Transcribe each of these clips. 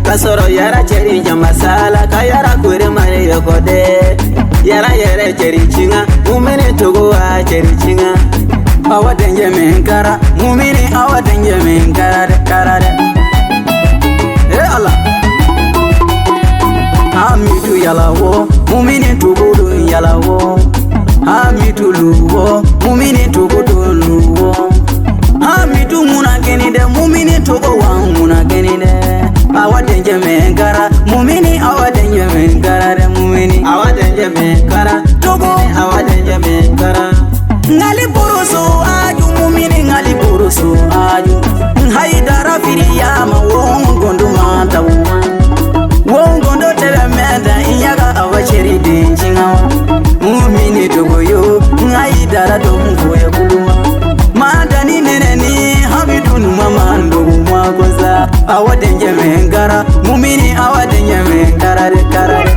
kasoro yara cheri jamasala kayara kure mare yokode yara yere cheri chinga mumini togo wa cheri chinga awa denje menkara mumini awa denje menkara de karade Allah Hamidu yalawo mumini togo yalawo Hamidu luwo mumini togo luwo Hamidu muna genide mumini togo wa muna genide awa denje menkara mumini awa denje menkara de mumini awa denje menkara togo awa denje menkara ngali burusu aju mumini ngali burusu aju haidara firiyama wongondo mata wongondo tebe meda inyaga awa cheri denjingawa mumini togo yo haidara dongo ya kuluma madani neneni Hamidu mama ndogo mwakoza awa denje menkara mumini awa denje menkara de karade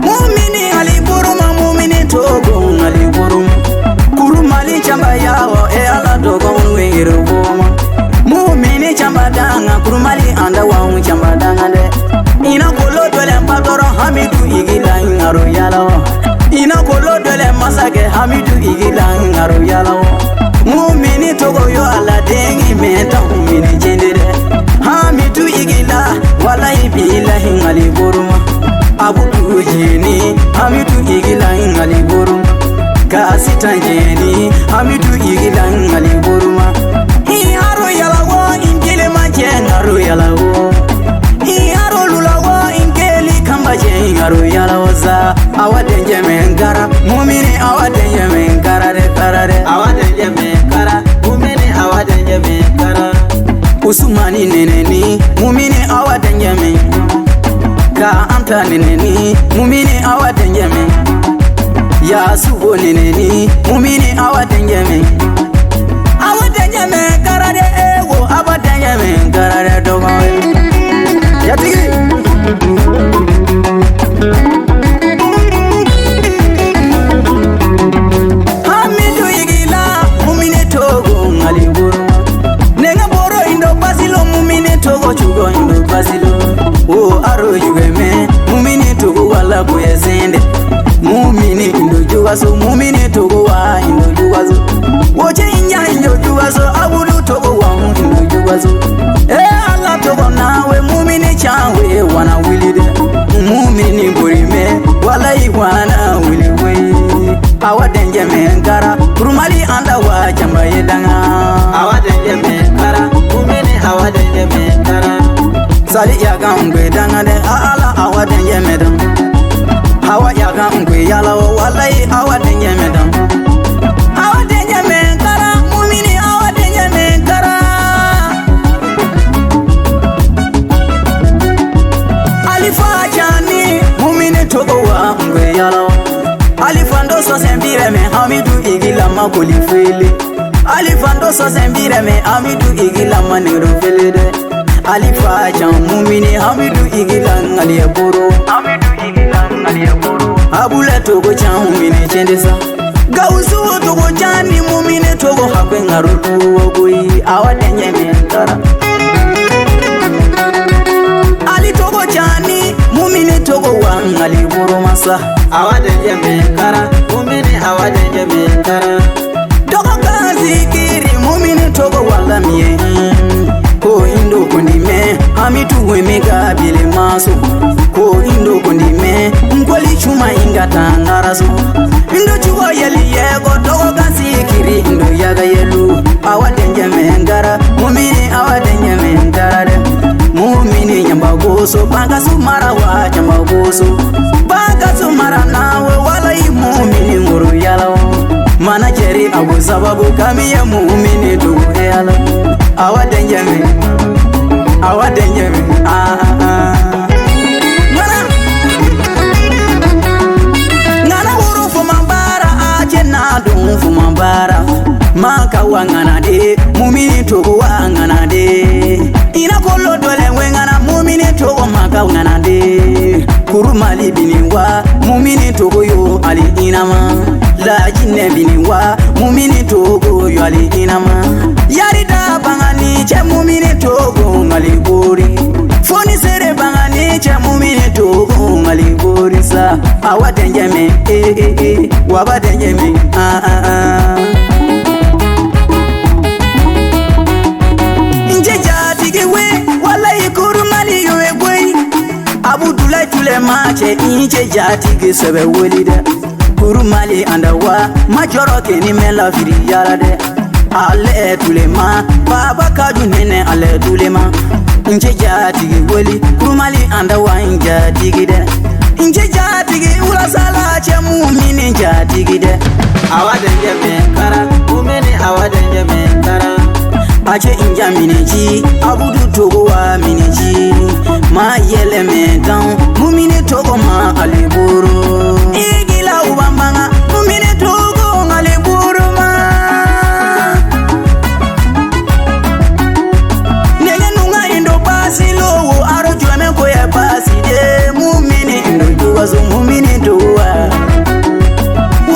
mumini aliburuma mumini togo aliburuma kurumali chamba yawo ala togo wengiro boma mumini chamba danga kurumali anda wa chamba danga de ina kolo dole mpatoro Hamidu igila ngaro yalawo ina kolo dole masake Hamidu igila ngaro yalawo mumini togo yo ala dengi meta mumini jendere Hamidu igila wallahi billahi ngali buruma abudu jeni Hamidu igila ngali buruma kasita jeni Hamidu igila ngali buruma haro yalawo ingele maje ngaro yalawo haro lulawo ingeli kamba je ngaro yalawo za awadenje menkara mumini awadenje menkara de karare awadenje menkara mumini awadenje menkara usumani neneni mumini awadenje menkara ka amta neneni mumini awadenje menkara ya subo neneni mumini awadenje menkara awadenje menkara de ewo awadenje menkara de dogo ya tigi Hamidu igila mumini togo ngali buruma nenga boro indo basilo mumini togo chugo indo basilo o aro yugeme mumini togo wala kuyezende mumini indo jugaso mumini togo wa indo jugaso woche inya indo jugaso abudu togo wa indo jugaso Allah togo nawe mumini chawe wana wilide mumini burime wala iwana wiliwe awa denje menkara kurumali anda wa chamba yedanga awa denje menkara mumini awa denje menkara sali yaga ngwe danga de ala awa denje medam hawa yaga ngwe yala wallahi awa denje medam awa denje menkara mumini awa denje menkara alifa jani mumini togo wa ngwe yala alifando so sembire me Hamidu igila makoli fele alifando so sembire me Hamidu igila manero fele de alifa jam mumini Hamidu igila ngali boro Hamidu igila ngali boro abule togo jam mumini chendesa gausu togo jani mumini togo hakwe ngarudu ogoi awadenye menkara ali togo jani mumini togo wangali boro masa awadenye menkara mumini awadenye menkara dogo kazikiri mumini togo wala miye ko indo kondime Hamidu wemega bile maso ko indo kondime ngoli chuma ingata ngaraso indo chugo yeli yego dogo kazikiri indo yaga yelu awadenye menkara mumini awadenye menkara de mumini nyamba goso banga sumara wa nyamba goso banga sumara nawe wala mumini ngoro yalawo mana jeri abu sababu kami ya mumini dugu yala awadenye ngana wuru fumambara ache na dungu fumambara maka wangana de mumini togo wangana de ina kolo dole wengana mumini togo maka wangana de kurumali biniwa mumini togo yo ali inama la jinne biniwa mumini togo yo ali inama yari da bangani che mumini togo ngaliburi foni sere bangani che mumini togo ngaliburi sa awadenjeme wabadenjeme nje jatigi we wallahi kurmali yowe boy abudulai tule mache inje jatigi sebe welida kurmali andawa majoro keni mela firi yara de ale tulema baba kaju nene ale tulema nje jatigi weli kurmali andawa inja digide nje jatigi ula sala che mumini jatigi de awadenje me kara mumini awadenje me kara ache inja mineji abudu togo wa mineji ma yele me down mumini togo ma aliburu igila ubambanga mumini togo ngaliburu ma nege nunga indo basi lowo aro juame ko ya basi de mumini indo juwazo mumini towa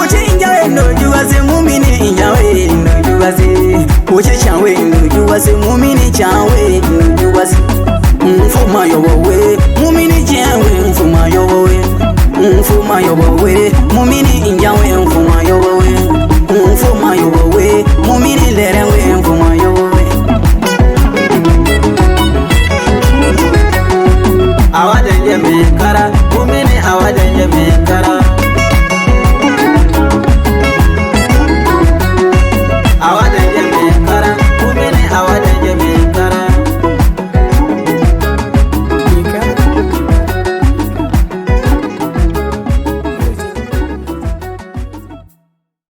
uche inja indo juwaze mumini injawe indo juwaze uche chanwe indo juwaze mumini chanwe indo juwaze mfuma yobowe mumini chanwe mfuma yobowe mfuma yobowe mumini injawe mfuma yobowe mfuma yobowe mumini lerewe mfuma yobowe awadenje me kara mumini awadenje me kara